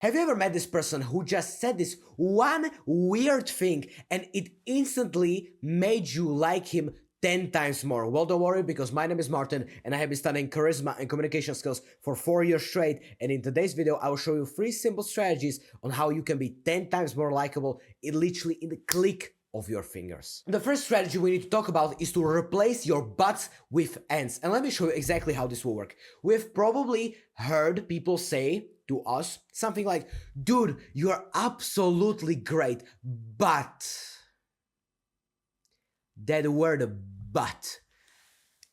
Have you ever met this person who just said this one weird thing and it instantly made you like him 10 times more? Well, don't worry, because my name is Martin and I have been studying charisma and communication skills for 4 years straight, and in today's video I will show you 3 simple strategies on how you can be 10 times more likable literally in the click of your fingers. The first strategy we need to talk about is to replace your buts with ends, and let me show you exactly how this will work. We've probably heard people say to us something like, dude, you are absolutely great, but that word but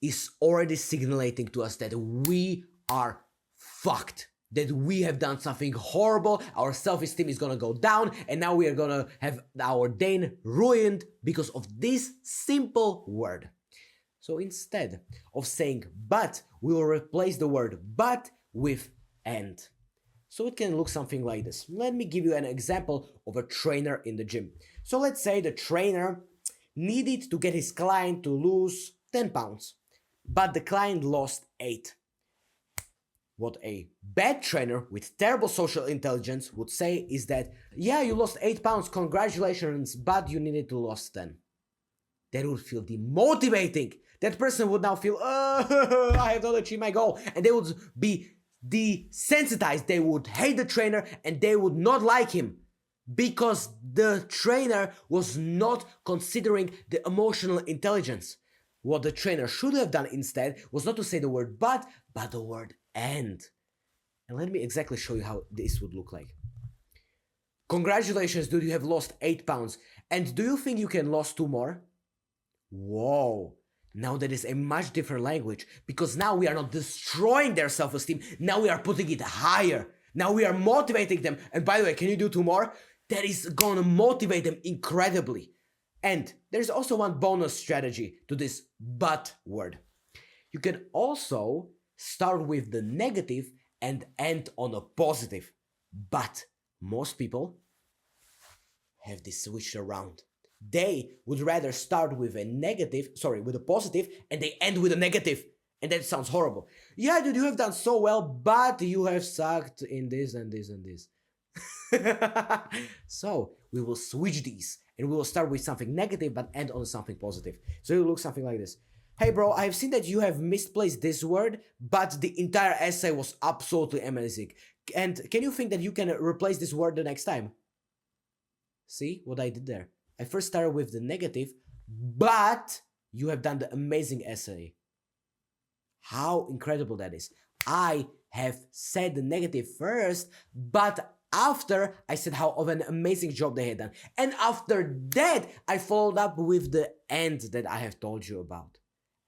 is already signaling to us that we are fucked, that we have done something horrible, our self-esteem is gonna go down, and now we are gonna have our day ruined because of this simple word. So instead of saying but, we will replace the word but with and. So it can look something like this. Let me give you an example of a trainer in the gym. So let's say the trainer needed to get his client to lose 10 pounds, but the client lost 8. What a bad trainer with terrible social intelligence would say is that, yeah, you lost 8 pounds, congratulations, but you needed to lose 10. That would feel demotivating. That person would now feel, I have not achieved my goal, and they would be desensitized. They would hate the trainer and they would not like him because the trainer was not considering the emotional intelligence. What the trainer should have done instead was not to say the word but the word and. And let me exactly show you how this would look like. Congratulations, dude, you have lost 8 pounds. And do you think you can lose 2 more? Whoa. Now that is a much different language, because now we are not destroying their self-esteem, now we are putting it higher. Now we are motivating them. And by the way, can you do 2 more? That is gonna motivate them incredibly. And there's also one bonus strategy to this but word. You can also start with the negative and end on a positive. But most people have this switched around. They would rather start with with a positive, and they end with a negative. And that sounds horrible. Yeah, dude, you have done so well, but you have sucked in this and this and this. So we will switch these, and we will start with something negative, but end on something positive. So it will look something like this. Hey bro, I have seen that you have misplaced this word, but the entire essay was absolutely amazing. And can you think that you can replace this word the next time? See what I did there? I first started with the negative, but you have done the amazing essay. How incredible that is. I have said the negative first, but after I said how of an amazing job they had done. And after that, I followed up with the and that I have told you about.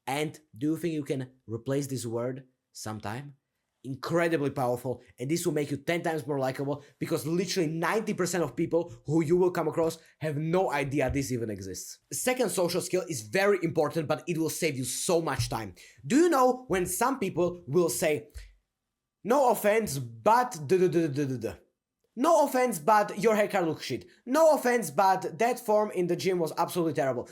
And do you think you can replace this word sometime? Incredibly powerful, and this will make you 10 times more likable, because literally 90% of people who you will come across have no idea this even exists. The second social skill is very important, but it will save you so much time. Do you know when some people will say, no offense, but no offense, but your haircut looks shit. No offense, but that form in the gym was absolutely terrible.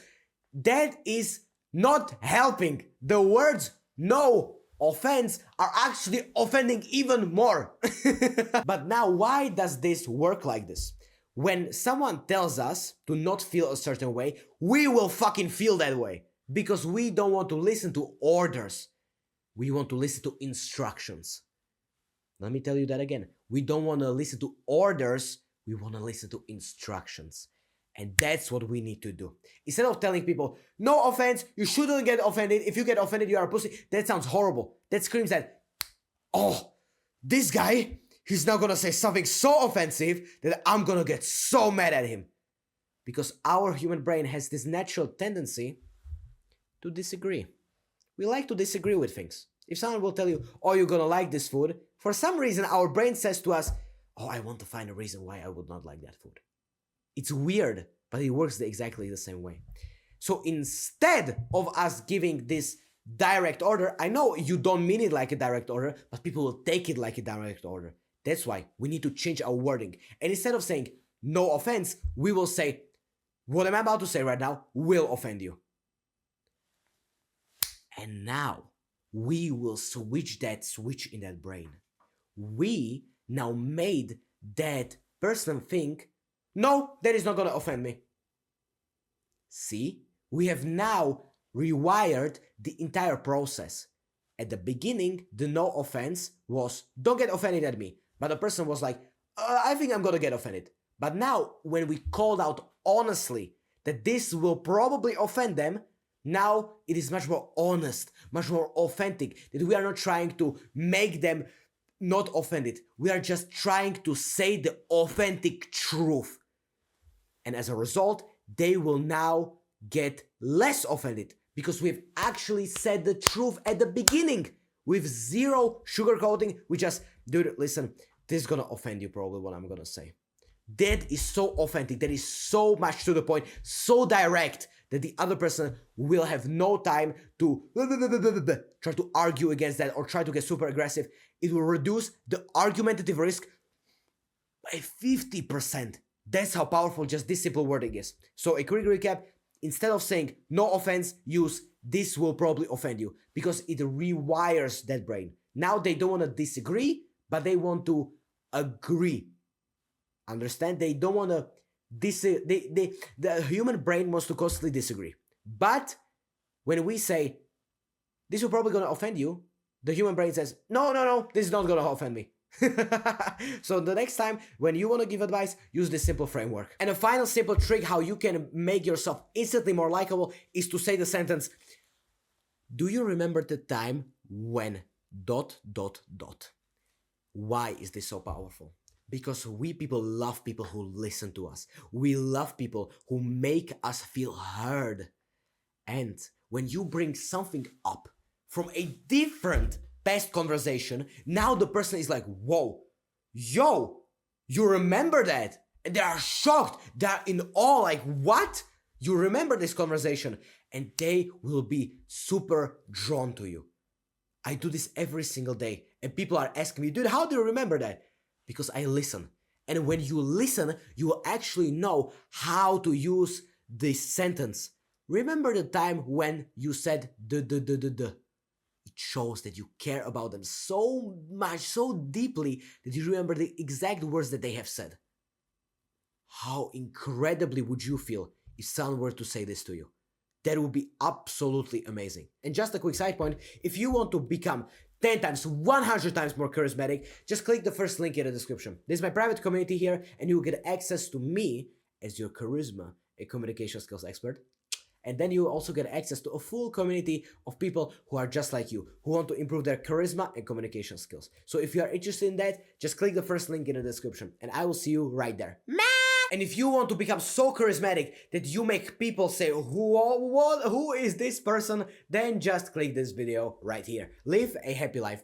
That is not helping. The words no offense are actually offending even more. But now, why does this work like this? When someone tells us to not feel a certain way, we will fucking feel that way, because we don't want to listen to orders. We want to listen to instructions. Let me tell you that again. We don't want to listen to orders, we want to listen to instructions. And that's what we need to do. Instead of telling people, no offense, you shouldn't get offended. If you get offended, you are a pussy. That sounds horrible. That screams that, oh, this guy, he's now gonna say something so offensive that I'm gonna get so mad at him. Because our human brain has this natural tendency to disagree. We like to disagree with things. If someone will tell you, oh, you're gonna like this food, for some reason our brain says to us, oh, I want to find a reason why I would not like that food. It's weird, but it works exactly the same way. So instead of us giving this direct order, I know you don't mean it like a direct order, but people will take it like a direct order. That's why we need to change our wording. And instead of saying no offense, we will say, what I'm about to say right now will offend you. And now we will switch that switch in that brain. We now made that person think, no, that is not gonna offend me. See, we have now rewired the entire process. At the beginning, the no offense was, don't get offended at me. But the person was like, I think I'm gonna get offended. But now, when we called out honestly that this will probably offend them, now it is much more honest, much more authentic, that we are not trying to make them not offended. We are just trying to say the authentic truth. And as a result, they will now get less offended because we've actually said the truth at the beginning with zero sugarcoating. We just, dude, listen, this is gonna offend you probably what I'm gonna say. That is so authentic, that is so much to the point, so direct that the other person will have no time to try to argue against that or try to get super aggressive. It will reduce the argumentative risk by 50%. That's how powerful just this simple wording is. So a quick recap, instead of saying no offense, use this will probably offend you because it rewires that brain. Now they don't want to disagree, but they want to agree. Understand? They don't want to the human brain wants to constantly disagree. But when we say this will probably gonna offend you, the human brain says, no, this is not gonna offend me. So the next time when you want to give advice, use this simple framework. And a final simple trick how you can make yourself instantly more likable is to say the sentence, do you remember the time when ... Why is this so powerful? Because we people love people who listen to us. We love people who make us feel heard. And when you bring something up from a different past conversation, now the person is like, whoa, yo, you remember that? And they are shocked. They are in awe, like, what? You remember this conversation? And they will be super drawn to you. I do this every single day. And people are asking me, dude, how do you remember that? Because I listen. And when you listen, you will actually know how to use this sentence. Remember the time when you said duh. It shows that you care about them so much, so deeply, that you remember the exact words that they have said. How incredibly would you feel if someone were to say this to you? That would be absolutely amazing. And just a quick side point, if you want to become 10 times, 100 times more charismatic, just click the first link in the description. This is my private community here, and you will get access to me as your charisma, a communication skills expert. And then you will also get access to a full community of people who are just like you, who want to improve their charisma and communication skills. So if you are interested in that, just click the first link in the description, and I will see you right there. And if you want to become so charismatic that you make people say, who is this person? Then just click this video right here. Live a happy life.